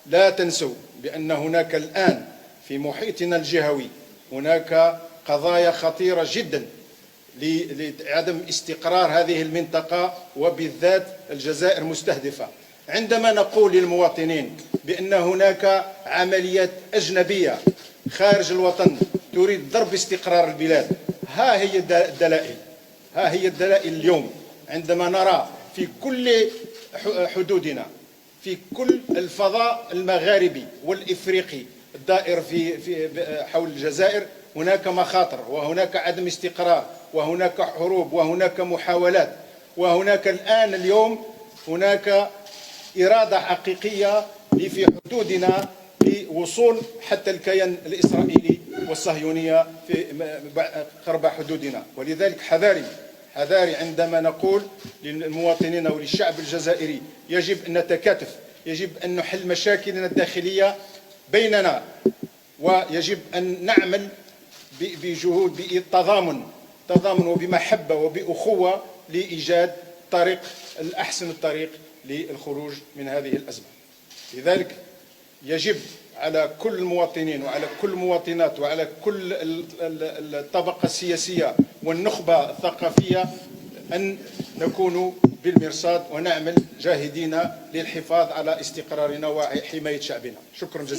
لا تنسوا بأن هناك الآن في محيطنا الجهوي هناك قضايا خطيرة جدا لعدم استقرار هذه المنطقة، وبالذات الجزائر مستهدفة. عندما نقول للمواطنين بأن هناك عمليات أجنبية خارج الوطن تريد ضرب استقرار البلاد، ها هي الدلائل، ها هي الدلائل اليوم. عندما نرى في كل حدودنا، في كل الفضاء المغاربي والإفريقي الدائر في حول الجزائر، هناك مخاطر وهناك عدم استقرار وهناك حروب وهناك محاولات، وهناك الآن اليوم هناك إرادة حقيقية في حدودنا لوصول حتى الكيان الإسرائيلي والصهيونية في قرب حدودنا. ولذلك حذاري عندما نقول للمواطنين وللشعب الجزائري يجب أن نتكاتف، يجب أن نحل مشاكلنا الداخلية بيننا، ويجب أن نعمل بجهود بتضامن وبمحبة وبأخوة لإيجاد طريق الأحسن، الطريق للخروج من هذه الأزمة. لذلك يجب على كل المواطنين وعلى كل المواطنات وعلى كل الطبقة السياسية والنخبة الثقافية أن نكون بالمرصاد ونعمل جاهدين للحفاظ على استقرارنا وحماية شعبنا. شكرا جزيلا.